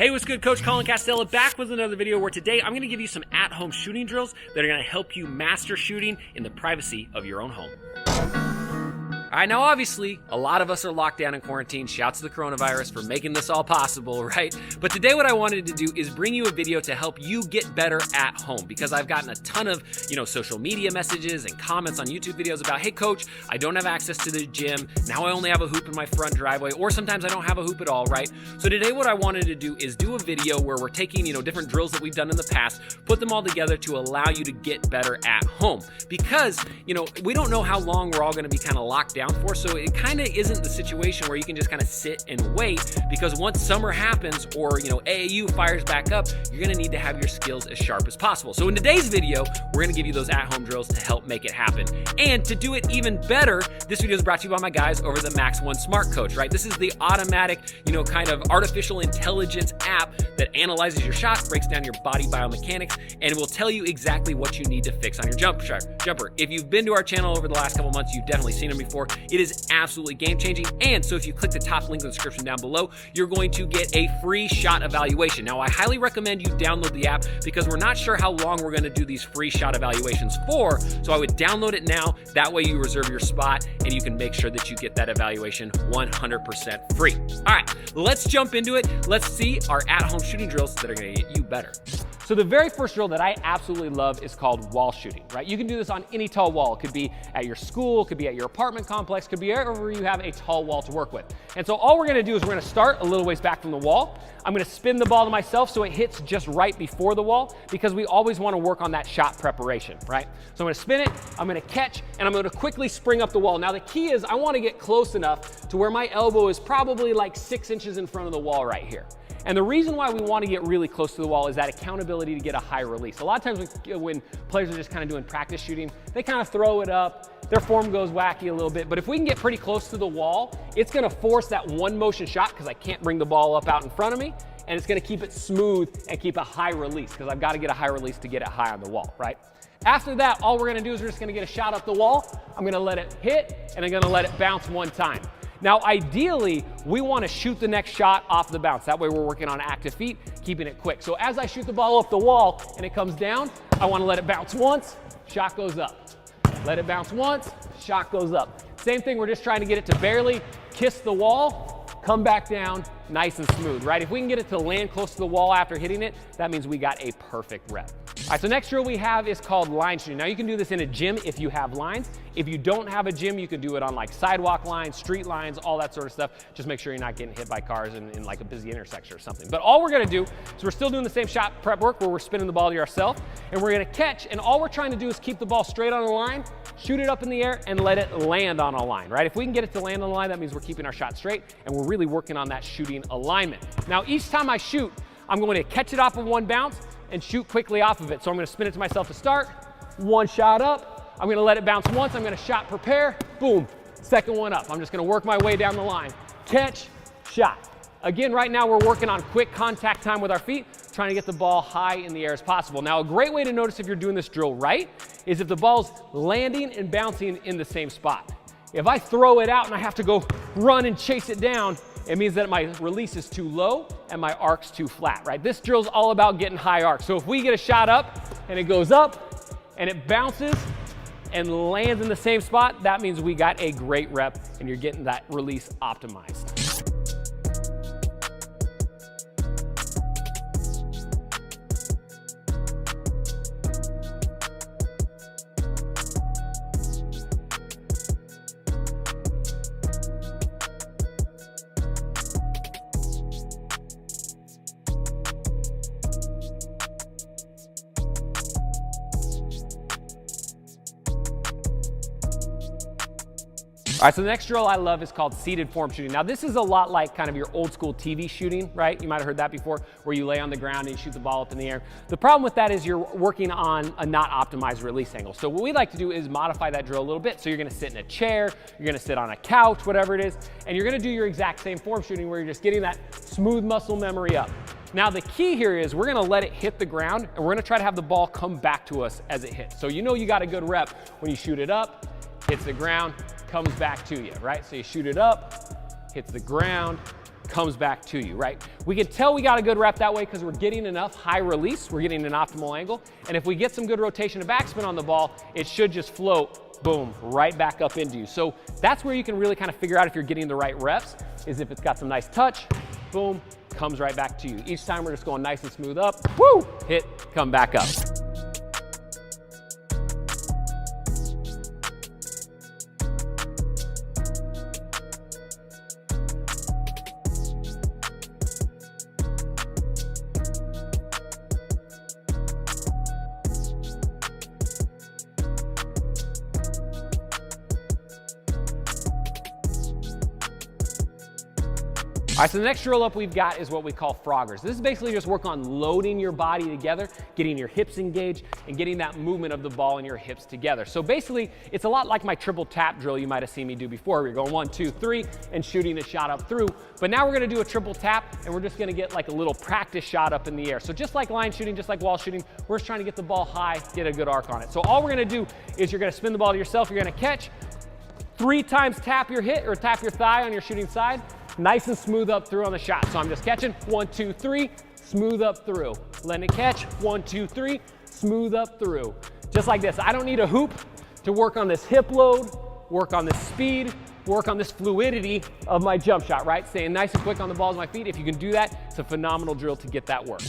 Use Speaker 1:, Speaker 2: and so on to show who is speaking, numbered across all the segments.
Speaker 1: Hey, what's good? Coach Colin Castella back with another video where today I'm going to give you some at-home shooting drills that are going to help you master shooting in the privacy of your own home. All right, now obviously, a lot of us are locked down in quarantine. Shouts to the coronavirus for making this all possible, right? But today what I wanted to do is bring you a video to help you get better at home, because I've gotten a ton of, social media messages and comments on YouTube videos about, hey coach, I don't have access to the gym. Now I only have a hoop in my front driveway, or sometimes I don't have a hoop at all, right? So today what I wanted to do is do a video where we're taking, different drills that we've done in the past, put them all together to allow you to get better at home. Because, we don't know how long we're all gonna be kind of locked down for, so it kind of isn't the situation where you can just kind of sit and wait, because once summer happens or AAU fires back up, you're gonna need to have your skills as sharp as possible. So in today's video, we're gonna give you those at-home drills to help make it happen. And to do it even better, this video is brought to you by my guys over the Max One Smart Coach, right? This is the automatic, kind of artificial intelligence app that analyzes your shot, breaks down your body biomechanics, and will tell you exactly what you need to fix on your jumper. If you've been to our channel over the last couple months, you've definitely seen them before. It is absolutely game-changing. And so if you click the top link in the description down below, you're going to get a free shot evaluation. Now, I highly recommend you download the app because we're not sure how long we're gonna do these free shot evaluations for. So I would download it now. That way you reserve your spot and you can make sure that you get that evaluation 100% free. All right, let's jump into it. Let's see our at-home shooting drills that are gonna get you better. So the very first drill that I absolutely love is called wall shooting, right? You can do this on any tall wall. It could be at your school, could be at your apartment complex, could be wherever you have a tall wall to work with. And so all we're gonna do is we're gonna start a little ways back from the wall. I'm gonna spin the ball to myself so it hits just right before the wall, because we always wanna work on that shot preparation, right? So I'm gonna spin it, I'm gonna catch, and I'm gonna quickly spring up the wall. Now the key is I wanna get close enough to where my elbow is probably like 6 inches in front of the wall right here. And the reason why we want to get really close to the wall is that accountability to get a high release. A lot of times when players are just kind of doing practice shooting, they kind of throw it up, their form goes wacky a little bit, but if we can get pretty close to the wall, it's going to force that one motion shot because I can't bring the ball up out in front of me, and it's going to keep it smooth and keep a high release because I've got to get a high release to get it high on the wall, right? After that, all we're going to do is we're just going to get a shot up the wall. I'm going to let it hit, and I'm going to let it bounce one time. Now, ideally, we want to shoot the next shot off the bounce. That way we're working on active feet, keeping it quick. So as I shoot the ball up the wall and it comes down, I want to let it bounce once, shot goes up. Let it bounce once, shot goes up. Same thing, we're just trying to get it to barely kiss the wall, come back down, nice and smooth, right? If we can get it to land close to the wall after hitting it, that means we got a perfect rep. All right, so next drill we have is called line shooting. Now you can do this in a gym if you have lines. If you don't have a gym, you can do it on like sidewalk lines, street lines, all that sort of stuff. Just make sure you're not getting hit by cars in like a busy intersection or something. But all we're gonna do is we're still doing the same shot prep work where we're spinning the ball to ourselves, and we're gonna catch, and all we're trying to do is keep the ball straight on the line, shoot it up in the air, and let it land on a line, right? If we can get it to land on the line, that means we're keeping our shot straight, and we're really working on that shooting alignment. Now, each time I shoot, I'm going to catch it off of one bounce and shoot quickly off of it. So I'm gonna spin it to myself to start, one shot up, I'm gonna let it bounce once, I'm gonna shot prepare, boom, second one up. I'm just gonna work my way down the line. Catch, shot. Again, right now we're working on quick contact time with our feet, trying to get the ball high in the air as possible. Now, a great way to notice if you're doing this drill right is if the ball's landing and bouncing in the same spot. If I throw it out and I have to go run and chase it down, it means that my release is too low and my arc's too flat, right? This drill's all about getting high arc. So if we get a shot up and it goes up and it bounces and lands in the same spot, that means we got a great rep and you're getting that release optimized. All right, so the next drill I love is called seated form shooting. Now this is a lot like kind of your old school TV shooting, right? You might have heard that before, where you lay on the ground and you shoot the ball up in the air. The problem with that is you're working on a not optimized release angle. So what we like to do is modify that drill a little bit. So you're gonna sit in a chair, you're gonna sit on a couch, whatever it is, and you're gonna do your exact same form shooting where you're just getting that smooth muscle memory up. Now the key here is we're gonna let it hit the ground and we're gonna try to have the ball come back to us as it hits. So you got a good rep when you shoot it up, hits the ground, comes back to you, right? So you shoot it up, hits the ground, comes back to you, right? We can tell we got a good rep that way because we're getting enough high release, we're getting an optimal angle, and if we get some good rotation and backspin on the ball, it should just float, boom, right back up into you. So that's where you can really kind of figure out if you're getting the right reps, is if it's got some nice touch, boom, comes right back to you. Each time we're just going nice and smooth up, woo, hit, come back up. All right, so the next drill up we've got is what we call Fragras. This is basically just work on loading your body together, getting your hips engaged, and getting that movement of the ball and your hips together. So basically, it's a lot like my triple tap drill you might have seen me do before. We're going 1, 2, 3, and shooting a shot up through. But now we're gonna do a triple tap, and we're just gonna get like a little practice shot up in the air. So just like line shooting, just like wall shooting, we're just trying to get the ball high, get a good arc on it. So all we're gonna do is you're gonna spin the ball to yourself, you're gonna catch, 3 times tap your hit or tap your thigh on your shooting side, nice and smooth up through on the shot. So I'm just catching, 1, 2, 3, smooth up through. Letting it catch, 1, 2, 3, smooth up through. Just like this. I don't need a hoop to work on this hip load, work on this speed, work on this fluidity of my jump shot, right? Staying nice and quick on the balls of my feet. If you can do that, it's a phenomenal drill to get that work.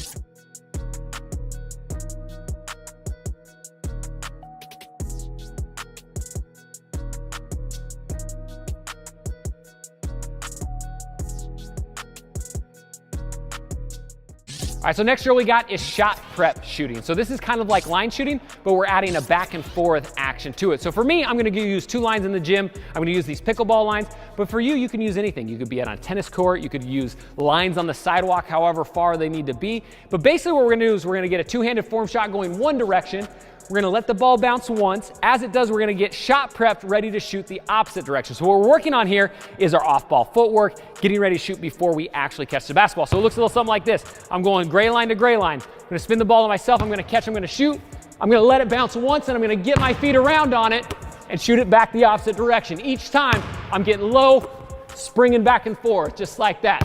Speaker 1: All right, so next drill we got is shot prep shooting. So this is kind of like line shooting, but we're adding a back and forth action to it. So for me, I'm gonna use 2 lines in the gym. I'm gonna use these pickleball lines, but for you, you can use anything. You could be on a tennis court, you could use lines on the sidewalk, however far they need to be. But basically what we're gonna do is we're gonna get a 2-handed form shot going one direction. We're gonna let the ball bounce once. As it does, we're gonna get shot prepped, ready to shoot the opposite direction. So what we're working on here is our off-ball footwork, getting ready to shoot before we actually catch the basketball. So it looks a little something like this. I'm going gray line to gray line. I'm gonna spin the ball to myself, I'm gonna catch, I'm gonna shoot. I'm gonna let it bounce once, and I'm gonna get my feet around on it and shoot it back the opposite direction. Each time, I'm getting low, springing back and forth, just like that.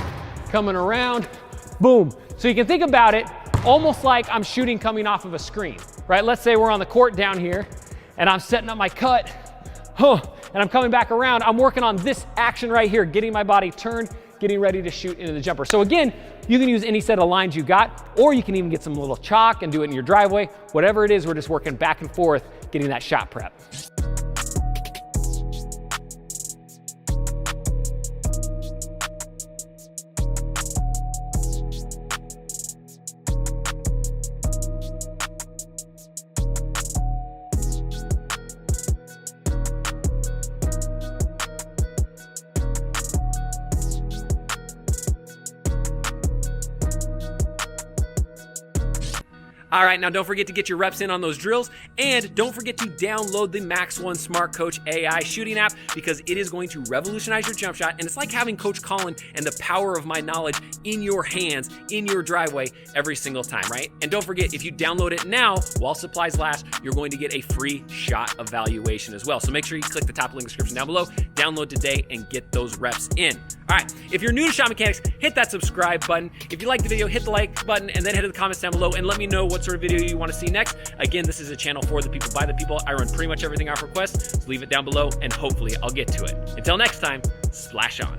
Speaker 1: Coming around, boom. So you can think about it almost like I'm shooting coming off of a screen. Right, let's say we're on the court down here and I'm setting up my cut, and I'm coming back around. I'm working on this action right here, getting my body turned, getting ready to shoot into the jumper. So again, you can use any set of lines you got, or you can even get some little chalk and do it in your driveway. Whatever it is, we're just working back and forth, getting that shot prep. All right, now don't forget to get your reps in on those drills, and don't forget to download the Max One Smart Coach AI shooting app, because it is going to revolutionize your jump shot, and it's like having Coach Colin and the power of my knowledge in your hands, in your driveway every single time, right? And don't forget, if you download it now, while supplies last, you're going to get a free shot evaluation as well. So make sure you click the top link in the description down below, download today, and get those reps in. All right, if you're new to Shotmechanics, hit that subscribe button. If you like the video, hit the like button, and then head to the comments down below and let me know what sort of video you want to see next. Again, this is a channel for the people, by the people. I run pretty much everything off request, so leave it down below and hopefully I'll get to it. Until next time, splash on.